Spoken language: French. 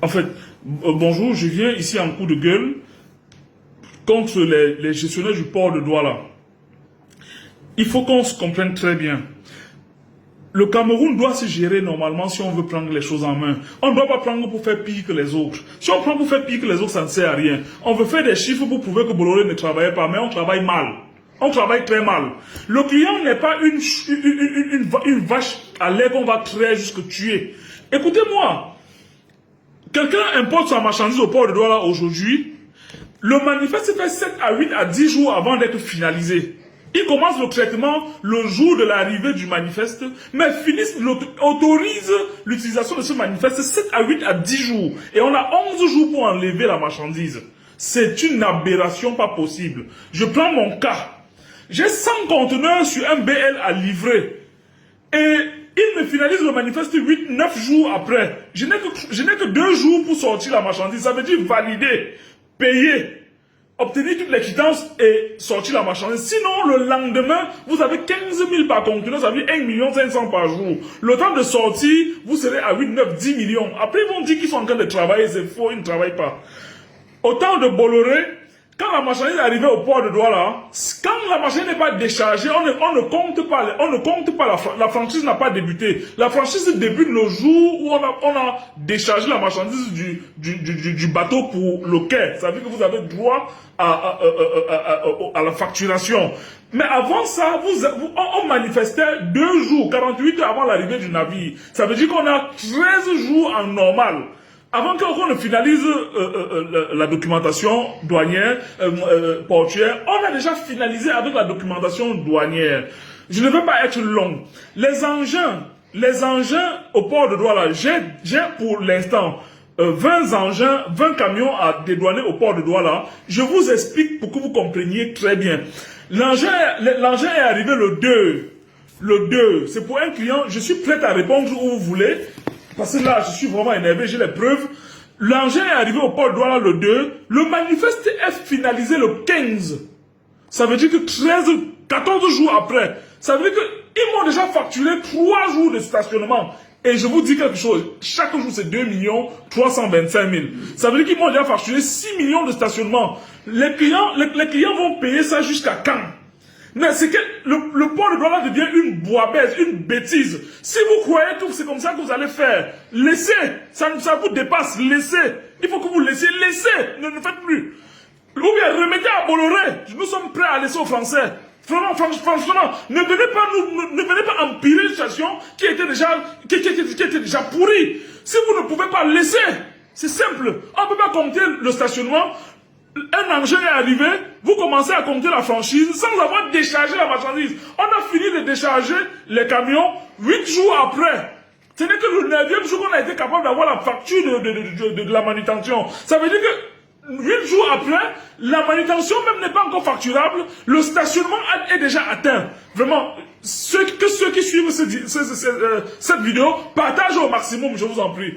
En fait, bonjour, je viens ici en coup de gueule contre les gestionnaires du port de Douala. Il faut qu'on se comprenne très bien. Le Cameroun doit se gérer normalement si on veut prendre les choses en main. On ne doit pas prendre pour faire pire que les autres. Si on prend pour faire pire que les autres, ça ne sert à rien. On veut faire des chiffres pour prouver que Bolloré ne travaillait pas, mais on travaille mal. On travaille très mal. Le client n'est pas une vache à lait qu'on va traire jusqu'à tuer. Écoutez-moi. Quelqu'un importe sa marchandise au port de Douala aujourd'hui. Le manifeste se fait 7 à 8 à 10 jours avant d'être finalisé. Il commence le traitement le jour de l'arrivée du manifeste, mais autorise l'utilisation de ce manifeste 7 à 8 à 10 jours. Et on a 11 jours pour enlever la marchandise. C'est une aberration pas possible. Je prends mon cas. J'ai 100 conteneurs sur un BL à livrer. Et il me finalise le manifeste 8-9 jours après. Je n'ai que 2 jours pour sortir la marchandise. Ça veut dire valider, payer, obtenir toutes les quittances et sortir la marchandise. Sinon, le lendemain, vous avez 15 000 par conteneur, ça veut dire 1 500 000 par jour. Le temps de sortie, vous serez à 8, 9, 10 millions. Après, ils vont dire qu'ils sont en train de travailler, c'est faux, ils ne travaillent pas. Au temps de Bolloré, quand la marchandise est arrivée au port de Douala, quand la marchandise n'est pas déchargée, on ne compte pas, la franchise n'a pas débuté. La franchise débute le jour où on a déchargé la marchandise du bateau pour le quai. Ça veut dire que vous avez droit à la facturation. Mais avant ça, on manifestait 2 jours, 48 heures avant l'arrivée du navire. Ça veut dire qu'on a 13 jours en normal. Avant qu'on ne finalise la documentation douanière, portuaire, on a déjà finalisé avec la documentation douanière. Je ne veux pas être long. Les engins au port de Douala, j'ai pour l'instant 20 engins, 20 camions à dédouaner au port de Douala. Je vous explique pour que vous compreniez très bien. L'engin est arrivé le 2. Le 2, c'est pour un client, je suis prêt à répondre où vous voulez. Parce que là, je suis vraiment énervé, j'ai les preuves. L'engin est arrivé au port de Douala le 2. Le manifeste est finalisé le 15. Ça veut dire que 14 jours après. Ça veut dire qu'ils m'ont déjà facturé 3 jours de stationnement. Et je vous dis quelque chose. Chaque jour, c'est 2 325 000. Ça veut dire qu'ils m'ont déjà facturé 6 millions de stationnement. Les clients vont payer ça jusqu'à quand? Mais c'est que le port de Douala devient une boibaise, une bêtise. Si vous croyez que c'est comme ça que vous allez faire, laissez. Ça vous dépasse, laissez. Il faut que vous laissiez, laissez. Ne faites plus. Ou bien remettez à Bolloré. Nous sommes prêts à laisser aux Français. Franchement, ne venez pas empirer une situation qui était déjà pourrie. Si vous ne pouvez pas laisser, c'est simple. On ne peut pas compter le stationnement. Un engin est arrivé, vous commencez à compter la franchise sans avoir déchargé la marchandise. On a fini de décharger les camions 8 jours après. Ce n'est que le 9e jour qu'on a été capable d'avoir la facture de la manutention. Ça veut dire que 8 jours après, la manutention même n'est pas encore facturable. Le stationnement est déjà atteint. Vraiment, ceux qui suivent cette vidéo, partagez au maximum, je vous en prie.